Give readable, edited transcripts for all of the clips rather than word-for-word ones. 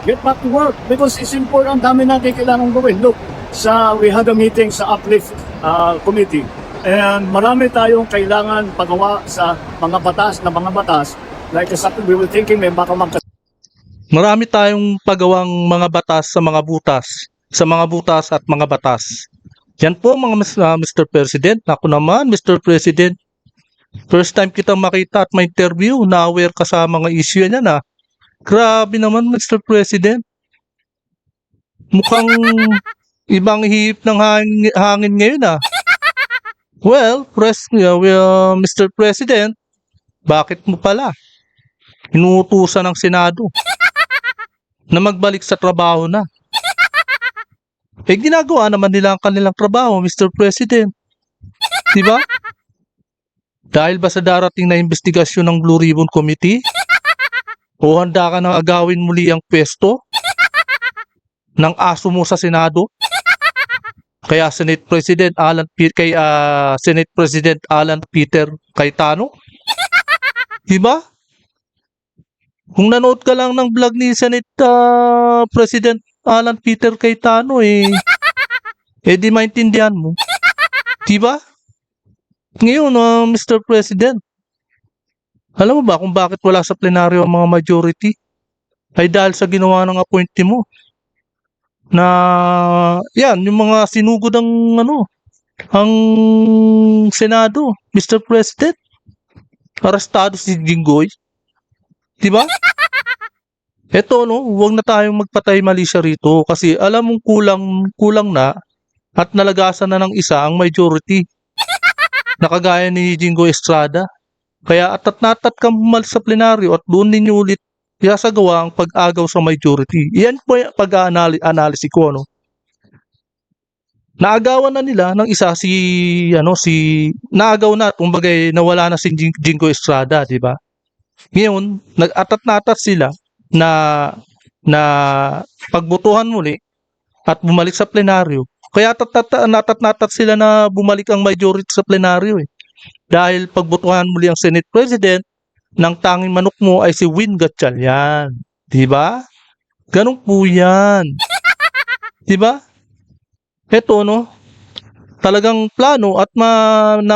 get back to work because it's important. Ang dami natin kailangan gawin. Look, we had a meeting sa Uplift Committee and marami tayong kailangan pagawa sa mga batas. Like we were thinking may baka Marami tayong pagawang mga batas sa mga butas at mga batas. Yan po mga Mr. President. Ako naman, Mr. President, first time kitang makita at may interview na aware ka sa mga issue yan ha. Grabe naman, Mr. President. Mukhang ibang hihip ng hangin ngayon ah. Well, Mr. President, bakit mo pala inuutusan ng Senado na magbalik sa trabaho na? Eh, ginagawa naman nila ang kanilang trabaho, Mr. President. Diba? Dahil ba sa darating na investigasyon ng Blue Ribbon Committee? O handa ka nang agawin muli ang pwesto ng aso mo sa Senado? Kaya Senate President Alan Peter Cayetano? Diba? Kung nanood ka lang ng vlog ni Senate President Alan Peter Cayetano di maintindihan mo. Diba? Ngayon, Mr. President, alam mo ba kung bakit wala sa plenaryo ang mga majority? Ay dahil sa ginawa ng appointee mo. Na, yan, yung mga sinugod ang Senado, Mr. President. Arestado si Jinggoy. Diba? Eto, huwag na tayong magpatay mali siya rito kasi alam mong kulang na at nalagasan na ng isa ang majority. Nakagaya ni Jinggoy Estrada. Kaya atat-natat kang bumalis sa plenaryo at doon ninyo ulit sasagawa ang pag-agaw sa majority. Iyan po yung pag-analysis ko. Naagawan na nila ng isa naagaw na, kumbaga nawala na si Jinggoy Estrada, di ba? Ngayon, nag-atat-natat sila na pagbotohan muli at bumalik sa plenaryo. Kaya natat-natat sila na bumalik ang majority sa plenaryo Dahil pagbotohan muli ang Senate President, ng tanging manok mo ay si Win Gatchalian. Diba? Ganun po yan. Diba? Ito, talagang plano at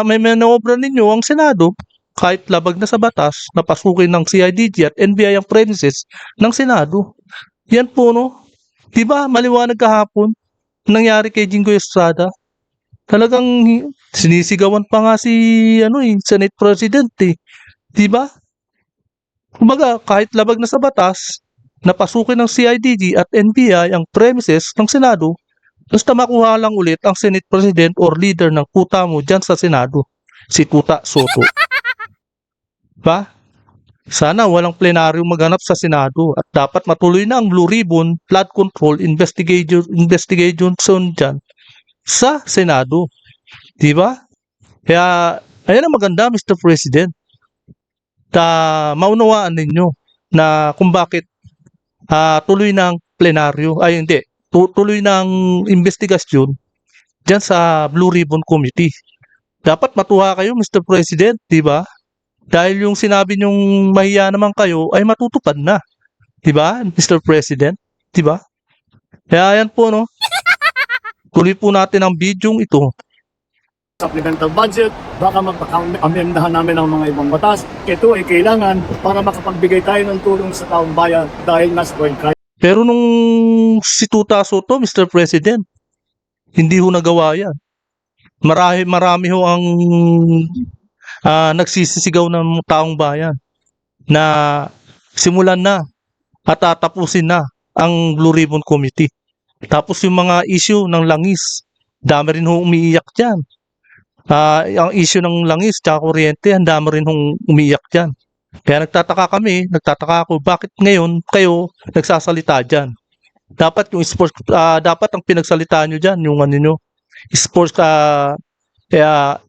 may manobra ninyo ang Senado kahit labag na sa batas na pasukin ng CIDG at NBI ang premises ng Senado. Yan po, Diba? Maliwanag kahapon nangyari kay Jinggoy Estrada. Talagang sinisigawan pa nga si Senate President Diba? Kumbaga, kahit labag na sa batas, napasukin ng CIDG at NBI ang premises ng Senado, basta makuha lang ulit ang Senate President or leader ng kuta mo dyan sa Senado, si Tuta Soto. Diba? Sana walang plenaryo maganap sa Senado at dapat matuloy na ang Blue Ribbon Flood Control investigation dyan sa Senado. Diba? Kaya, ayan ang maganda, Mr. President. Maunawaan ninyo na kung bakit tuloy ng plenaryo, tuloy ng investigasyon dyan sa Blue Ribbon Committee. Dapat matuwa kayo, Mr. President, diba? Dahil yung sinabi nyong mahiya naman kayo ay matutupad na. Diba, Mr. President? Diba? Kaya yan po, tuloy po natin ang bidyong ito. Supplemental budget, baka magpaka-amendahan namin ang mga ibang batas. Ito ay kailangan para makapagbigay tayo ng tulong sa taong bayan dahil nasa crisis. Pero nung si Tuta Soto, Mr. President, hindi ho nagawa yan. Marami ho ang nagsisisigaw ng taong bayan na simulan na at tatapusin na ang Blue Ribbon Committee. Tapos yung mga issue ng langis, dami rin ho umiiyak dyan. Ang issue ng langis tsaka kuryente, ang dami rin hong umiiyak dyan. Kaya nagtataka ako, bakit ngayon kayo nagsasalita dyan? Dapat yung sports, dapat ang pinagsalita nyo dyan, yung sports,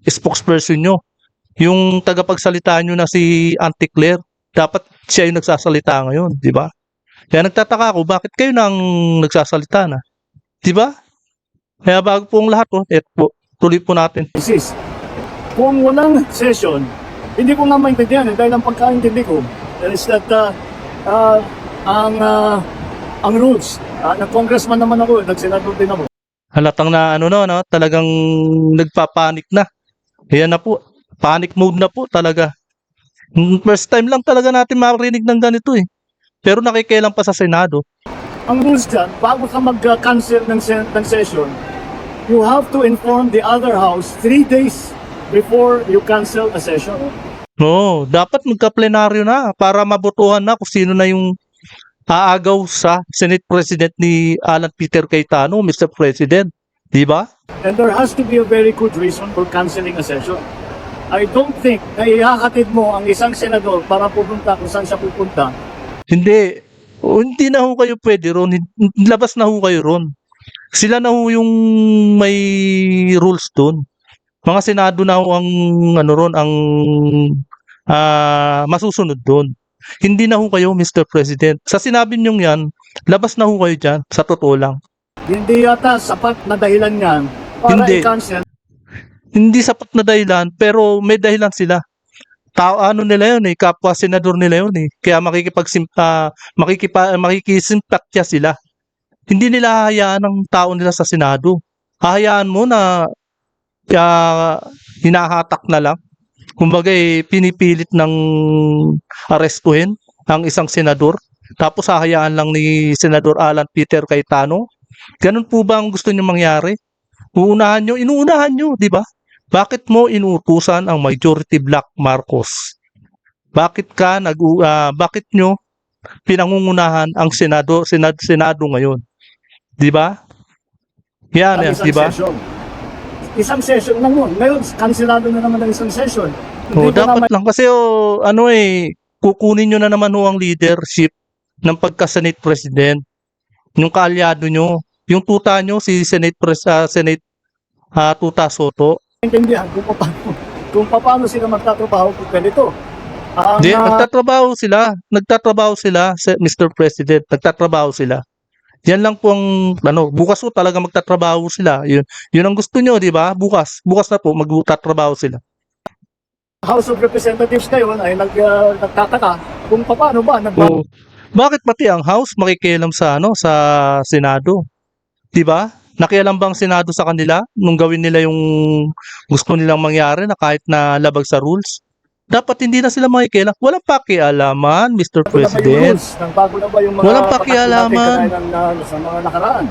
spokesperson nyo. Yung tagapagsalita nyo na si Auntie Claire, dapat siya yung nagsasalita ngayon, di ba? Kaya nagtataka ako, bakit kayo nang nagsasalita na? Di ba? Kaya bago po ang lahat, tuloy po natin. Kung walang session, hindi ko nga maintindihan dahil ang pagkaintindi ko is that ang rules. Nag-congressman naman ako, nag-senador din ako. Halatang na ano no, talagang nagpapanik na. Ayan na po. Panic mode na po talaga. First time lang talaga natin marinig ng ganito eh. Pero nakikialam pa sa Senado. Ang rules dyan, bago ka mag-cancel ng session, you have to inform the other house 3 days before you cancel a session. No, dapat magka-plenaryo na para mabotohan na kung sino na yung aagaw sa Senate President ni Alan Peter Cayetano, Mr. President. Di ba? And there has to be a very good reason for canceling a session. I don't think na ihahatid mo ang isang senador para pupunta kung saan siya pupunta. Hindi. Hindi na ho kayo pwede ron. Labas na ho kayo ron. Sila na ho yung may rules doon. Mga Senado na ho ang ano ron, ang masusunod doon. Hindi na ho kayo, Mr. President. Sa sinabi niyong yan, labas na ho kayo dyan, sa totoo lang. Hindi yata sapat na dahilan yan para Hindi. i-cancel. Hindi sapat na dahilan, pero may dahilan sila. Ano nila yun eh, kapwa senador nila yun eh. Kaya makikisimpatya sila. Hindi nila hahayaan ng tao nila sa Senado. Hahayaan mo na hinahatak na lang. Kumbaga pinipilit ng arestuhin ang isang senador. Tapos hahayaan lang ni Senador Alan Peter Cayetano. Ganun po ba ang gusto niyo mangyari? Inuunahan nyo, di ba? Bakit mo inuutusan ang majority black Marcos? Bakit nyo pinangungunahan ang Senado ngayon? Di ba? Yan, di ba? Isang session lang yun. Ngayon, kansilado na naman ang isang session. Dapat lang kasi kukunin nyo na naman ang leadership ng pagka-Senate President. Yung kaalyado nyo, yung tuta nyo, si Senate Tuta Soto. Intindihan kung paano sila magtatrabaho kung ganito. Hindi, nagtatrabaho sila, Mr. President, nagtatrabaho sila. Yan lang po ang, bukas po talaga magtatrabaho sila. Yun ang gusto nyo, di ba? Bukas na po, magtatrabaho sila. House of Representatives ngayon ay nagtataka kung paano ba bakit pati ang House makikialam sa Senado? 'Di ba? Nakialam bang Senado sa kanila nung gawin nila yung gusto nilang mangyari na kahit na labag sa rules? Dapat hindi na sila makikialam. Walang pakialaman, Mr. President. Bago na ba yung mga walang pakialaman. Sa mga nakaraan?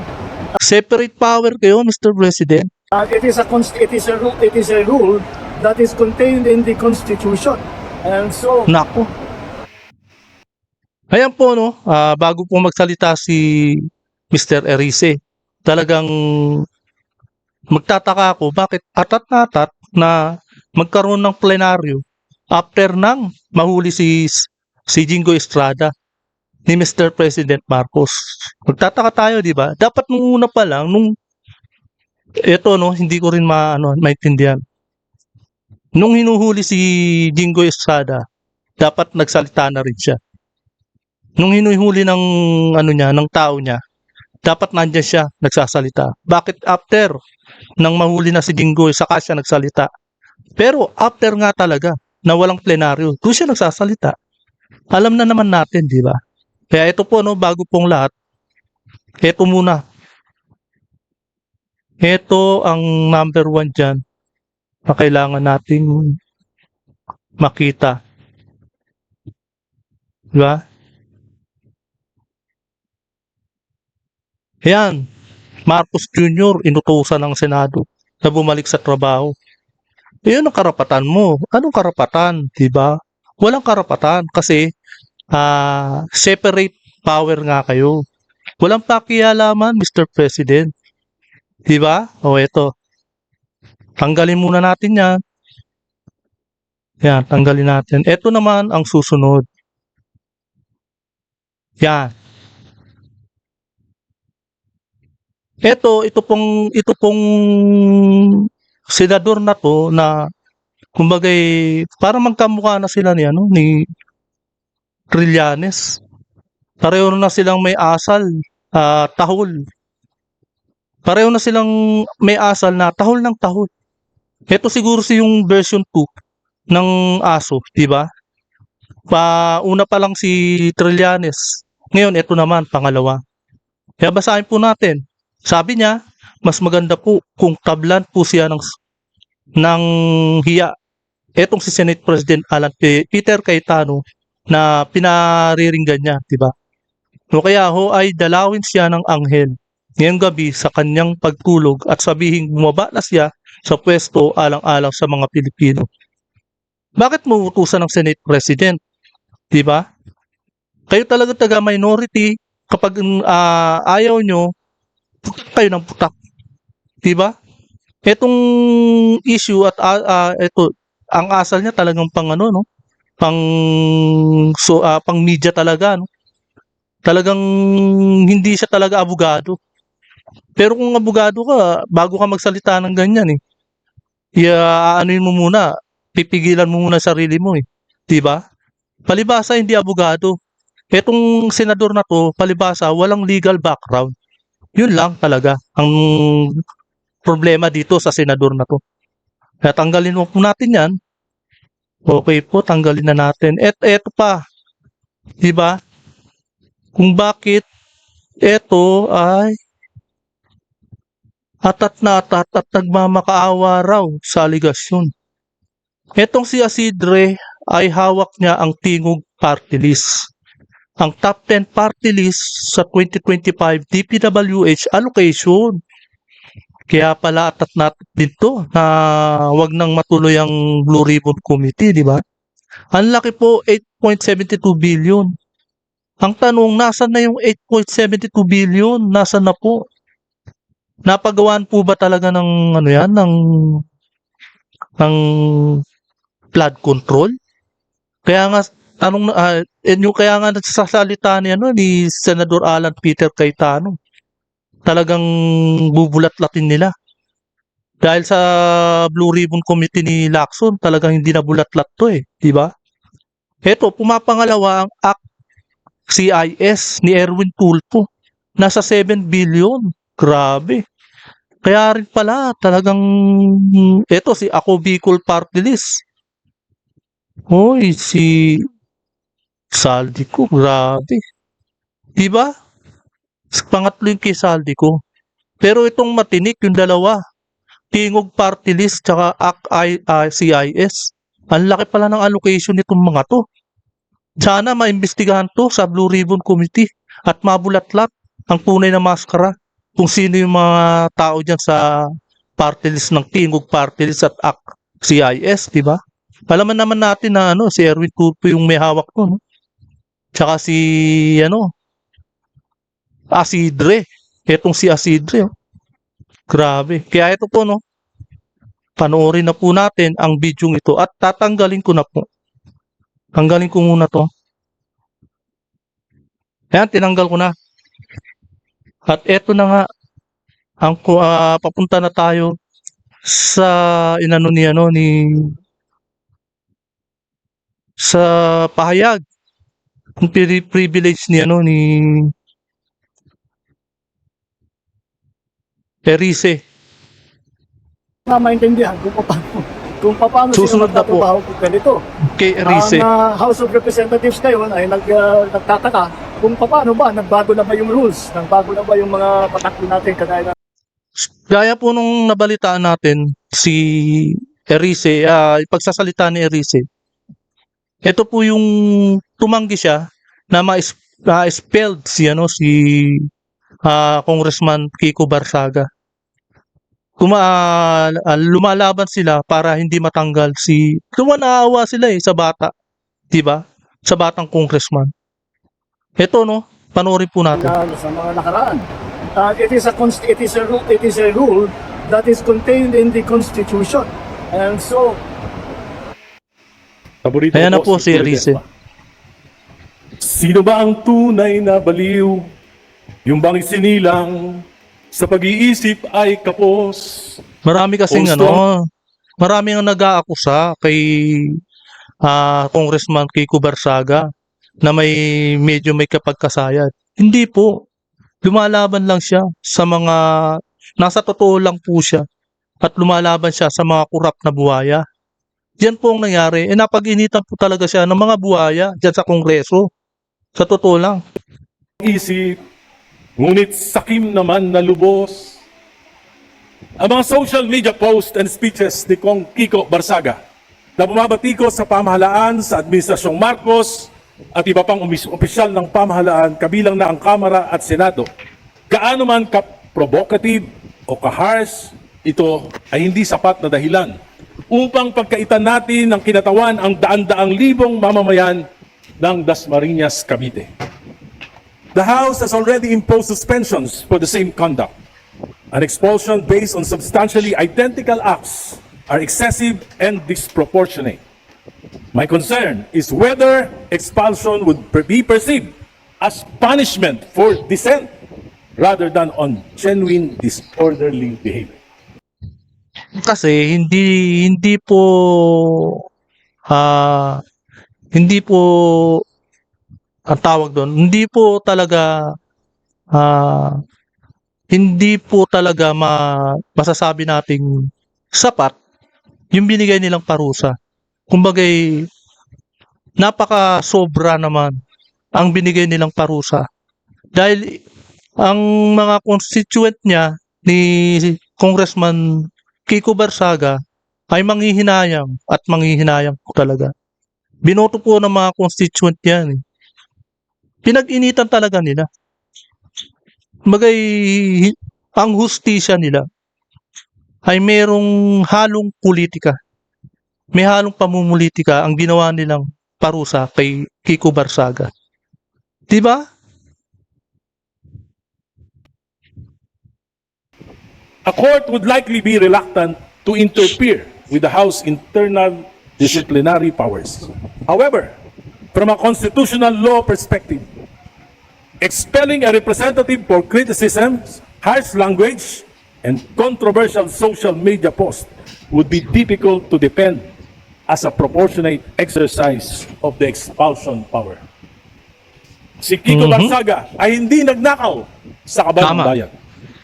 Separate power kayo, Mr. President. It is a rule that is contained in the Constitution. And so, Nako. Ayan po, bago po magsalita si Mr. Erice, talagang magtataka ako bakit atat na atat na magkaroon ng plenaryo after nang mahuli si Jingo Estrada ni Mr. President Marcos. Magtataka tayo, di ba? Dapat nung una pa lang, hindi ko rin maintindihan. Nung hinuhuli si Jingo Estrada, dapat nagsalita na rin siya. Nung hinuhuli ng tao niya, dapat nandiyan siya nagsasalita. Bakit after nang mahuli na si Jingo, saka siya nagsalita? Pero after nga talaga na walang plenaryo, doon siya nagsasalita. Alam na naman natin, di ba? Kaya ito po, bago pong lahat, ito muna. Ito ang number 1 dyan na kailangan nating makita. Di ba? Ayan, Marcos Jr. inutusan ng Senado na bumalik sa trabaho. Iyon ang karapatan mo. Anong karapatan? Diba? Walang karapatan kasi separate power nga kayo. Walang pakialaman, Mr. President. Diba? Eto. Tanggalin muna natin yan. Yan, tanggalin natin. Ito naman ang susunod. Yan. Ito pong senador na to na kumbaga para magkamukha na sila ni Trillanes. Pareho na silang may asal, tahol. Pareho na silang may asal na tahol ng tahol. Ito siguro yung version 2 ng aso, di ba? Una pa lang si Trillanes. Ngayon ito naman pangalawa. Kaya basahin po natin. Sabi niya, mas maganda po kung tablan po siya ng hiya. Etong si Senate President Alan Peter Cayetano na pinariringgan niya, di ba? O kaya ho ay dalawin siya ng anghel ngayong gabi sa kanyang pagtulog at sabihing bumaba na siya sa pwesto alang-alang sa mga Pilipino. Bakit mo utusan ng Senate President? Di ba? Kayo talaga taga-minority, kapag ayaw nyo, putak kayo ng putak. Di ba? Etong issue at ito, ang asal niya talagang pang ano, no? Pang media talaga, no? Talagang hindi siya talaga abogado. Pero kung abogado ka, bago ka magsalita ng ganyan anuin mo muna, pipigilan mo muna sarili mo 'di ba? Palibhasa hindi abogado. Etong senador na to, palibhasa walang legal background. Yun lang talaga ang problema dito sa senador na to. Kaya tanggalin mo po natin 'yan. Okay po, tanggalin na natin. Eto pa, 'di ba? Kung bakit eto ay atat na atat at nagmamakaawa raw sa aligasyon. Etong si Isidre ay hawak niya ang Tingog Party List. Ang top 10 party list sa 2025 DPWH allocation. Kaya pala atat na atat dito na wag nang matuloy ang Blue Ribbon Committee, di ba? Ang laki po, 8.72 billion. Ang tanong, nasan na yung 8.72 billion? Nasan na po? Napagawaan po ba talaga ng ano yan, ng flood control? Kaya nga tanong kaya nga nagsasalita ni Senador Alan Peter Cayetano. Talagang bubulat-latin nila. Dahil sa Blue Ribbon Committee ni Lacson, talagang hindi na bulat-lat to di ba? Heto, pumapangalawa ang CIS ni Erwin Tulfo. Nasa 7 billion. Grabe. Kaya rin pala talagang eto si Ako Bicol Party List. Hoy, si Saldico, grabe. Diba? Pangatlo yung kay Saldico. Pero itong matinik yung dalawa. Tingog Party List tsaka CIS. Ang laki pala ng allocation nitong mga to. Sana maimbestigahan to sa Blue Ribbon Committee at mabulatlat ang tunay na maskara kung sino yung mga tao dyan sa party list ng Tingog Party List at CIS, di ba? Alaman naman natin na si Erwin Tulfo yung may hawak to, no? Tsaka si Isidre. Etong si Isidre, grabe. Kaya ito po, no? Panoorin na po natin ang video ito at tatanggalin ko na po. Tanggalin ko muna to. Ayan, tinanggal ko na. At eto na nga, ang papunta na tayo sa inano ni sa pahayag ng privilege ni Erice. Maintindihan kung paano Susunod sila na po. magtatrabaho kung ganito. Kay Erice. Ang House of Representatives ngayon ay nagtataka kung paano ba, nagbago na ba yung rules, nagbago na ba yung mga patakbo natin kagaya na Gaya po nung nabalitaan natin si Erice, ipagsasalita ni Erice. Ito po yung tumanggi siya na ma-expelled si Congressman Kiko Barsaga. Lumalaban sila para hindi matanggal naawa sila sa bata, 'di ba? Sa batang congressman. Ito panoorin po natin. sa mga nakaraan. It is a rule that is contained in the Constitution. And so, Ayan na po si Erice. Sino ba ang tunay na baliw? Yung bang isinilang sa pag-iisip ay kapos? Marami kasing Gusto. marami ang nag-aakusa kay Congressman Kiko Barsaga na medyo may kapagkasayad. Hindi po. Lumalaban lang siya sa mga nasa totoo lang po siya at lumalaban siya sa mga kurap na buhaya. Diyan po ang nangyari. Napag-initan po talaga siya ng mga buhaya diyan sa Kongreso. Sa totoo lang. Isip Ngunit sakim naman na lubos ang mga social media posts and speeches ni Kong Kiko Barsaga na bumabatikos sa pamahalaan sa Administrasyong Marcos at iba pang opisyal ng pamahalaan kabilang na ang Kamara at Senado. Gaano man ka-provocative o ka-harsh, ito ay hindi sapat na dahilan upang pagkaitan natin ng kinatawan ang daan-daang libong mamamayan ng Dasmariñas, Cavite. The House has already imposed suspensions for the same conduct. An expulsion based on substantially identical acts are excessive and disproportionate. My concern is whether expulsion would be perceived as punishment for dissent rather than on genuine disorderly behavior. Kasi hindi po hindi po ang tawag doon, hindi po talaga masasabi nating sapat yung binigay nilang parusa. Kumbagay, napaka-sobra naman ang binigay nilang parusa. Dahil ang mga constituent niya ni Congressman Kiko Barsaga ay manghihinayang at manghihinayang po talaga. Binoto po ng mga constituent yan. Pinag-initan talaga nila. Bagay, ang hustisya nila ay merong halong politika. May halong pamumulitika ang ginawa nilang parusa kay Kiko Barsaga. Di ba? A court would likely be reluctant to interfere with the House internal disciplinary powers. However, from a constitutional law perspective, expelling a representative for criticism, harsh language, and controversial social media posts would be difficult to defend as a proportionate exercise of the expulsion power. Si Kiko Barsaga ay hindi nagnakaw sa kaban ng Tama. bayan.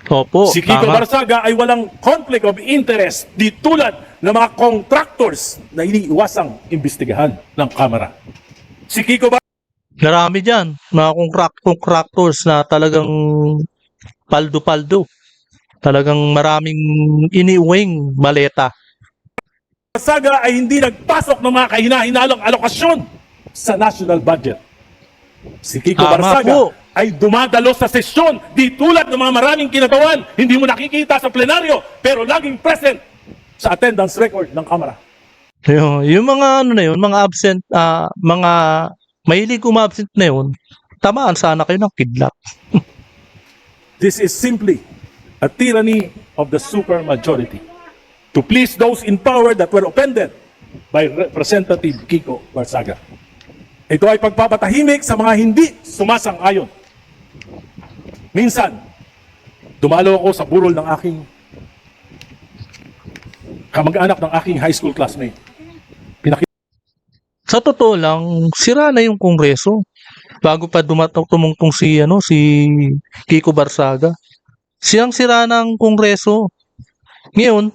Opo, Si Kiko tama. Barsaga ay walang conflict of interest di tulad ng mga contractors na iniiwasang imbestigahan ng Kamara. Si Kiko Marami dyan, mga contractors na talagang paldo-paldo. Talagang maraming iniuwing maleta. Barsaga ay hindi nagpasok ng mga kahina-hinalang alokasyon sa national budget. Si Kiko Tama Barsaga po. ay dumadalo sa sesyon di tulad ng mga maraming kinatawan. Hindi mo nakikita sa plenaryo pero laging present sa attendance record ng Kamara. Yung mga ano na yun, mga absent, mga mahilig umabsent na yun, tamaan sana kayo ng kidlat. This is simply a tyranny of the supermajority to please those in power that were offended by Representative Kiko Barsaga. Ito ay pagpapatahimik sa mga hindi sumasang-ayon. Minsan, dumalo ako sa burol ng aking kamag-anak ng aking high school classmate. Sa totoo lang, sira na yung Kongreso. Bago pa tumungtong si Kiko Barsaga. Siyang sira ng Kongreso. Ngayon,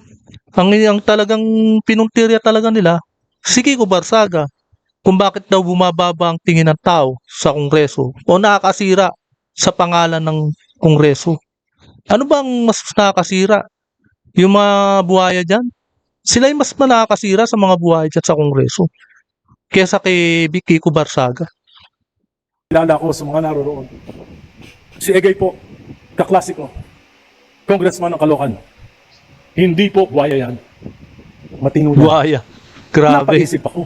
ang talagang pinuntirya talaga nila, si Kiko Barsaga. Kung bakit daw bumababa ang tingin ng tao sa Kongreso o nakakasira sa pangalan ng Kongreso. Ano bang mas nakakasira? Yung mga buhaya dyan? Sila yung mas nakakasira sa mga buhaya dyan sa Kongreso kesa kay Kiko Barsaga. Kilala ko sa mga naroroon. Si Egay po, kaklase ko, congressman ng Caloocan. Hindi po buhaya yan. Matino yan. Buhaya. Grabe. Napaisip ako.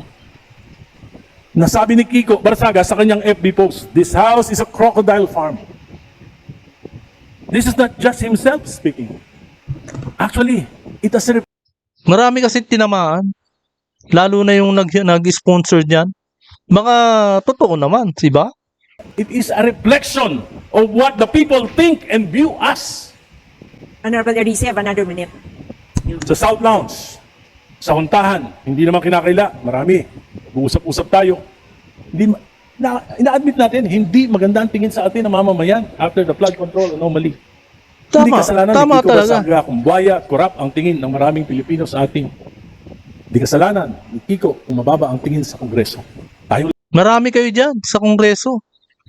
Nasabi ni Kiko Barsaga sa kanyang FB post, "This house is a crocodile farm." This is not just himself speaking. Actually, it has a Marami kasi tinamaan. Lalo na yung nag-sponsor diyan. Mga totoo naman, di ba? it is a reflection of what the people think and view us. Honorable RDC, have another minute. Sa South Lounge, sa Huntahan, hindi naman kinakaila, marami. Uusap-usap tayo. Ina-admit natin, hindi maganda ang tingin sa atin ng mamamayan after the flood control anomaly. Hindi kasalanan tama ni Kiko talaga. Barsaga kung buhaya, corrupt ang tingin ng maraming Pilipino sa ating. Hindi kasalanan ni Kiko kung mababa ang tingin sa Kongreso. Tayo Marami kayo diyan sa Kongreso.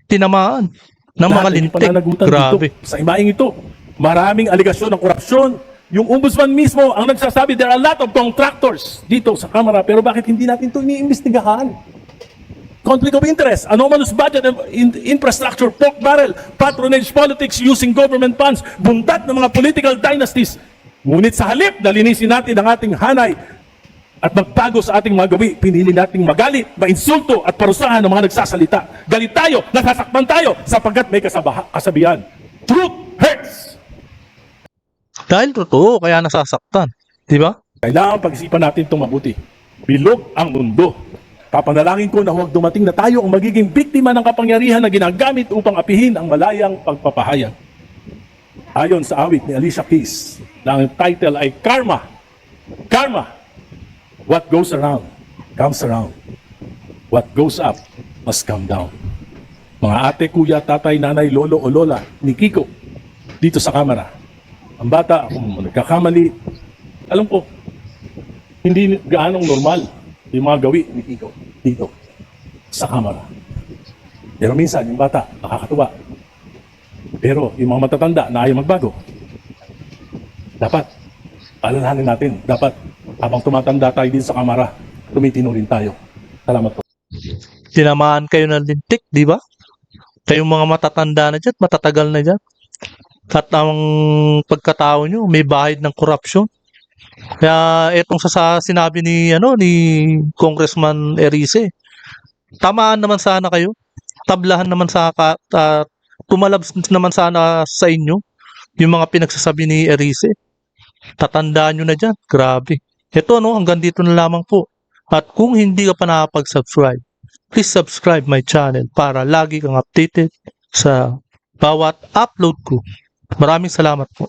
Tinamaan. ng mga Dahil lintik. pananagutan Grabe. dito sa imaing ito. Maraming aligasyon ng korupsyon. Yung ombudsman mismo ang nagsasabi there are a lot of contractors dito sa Kamara, pero bakit hindi natin ito iniimbestigahan? Conflict of interest, anomalous budget and infrastructure, pork barrel, patronage politics using government funds, buntat ng mga political dynasties. Ngunit sa halip na linisin natin ang ating hanay at magbago sa ating mga gawi, pinili nating magalit, mainsulto at parusahan ng mga nagsasalita. Galit tayo, nasasaktan tayo sapagkat may kasabihan. Truth hurts! Dahil totoo, kaya nasasaktan. Di ba? Kailangan pag-isipan natin itong mabuti. Bilog ang mundo. Papanalangin ko na huwag dumating na tayo ang magiging biktima ng kapangyarihan na ginagamit upang apihin ang malayang pagpapahayag. Ayon sa awit ni Alicia Keys, na ang title ay Karma. Karma. What goes around, comes around. What goes up, must come down. Mga ate, kuya, tatay, nanay, lolo o lola ni Kiko dito sa Kamara. Ang bata, kung nagkakamali, alam ko, hindi gaanong normal yung mga gawi ni Kiko dito sa Kamara. Pero minsan, yung bata, nakakatuwa. Pero yung mga matatanda na ayaw magbago, dapat, alalahanin natin, dapat, habang tumatanda tayo din sa Kamara, tumitino rin tayo. Salamat po. Tinamaan kayo ng lintik, di ba? Kayong mga matatanda na dyan, matatagal na dyan. At ang pagkatao nyo, may bahid ng korupsyon. Kaya etong sinabi ni Congressman Erice, tamaan naman sana kayo. Tablahan naman tumalab naman sana sa inyo yung mga pinagsasabi ni Erice. Tatandaan nyo na dyan. Grabe. Ito hanggang dito na lamang po. At kung hindi ka pa nakapag-subscribe, please subscribe my channel para lagi kang updated sa bawat upload ko. Maraming salamat po.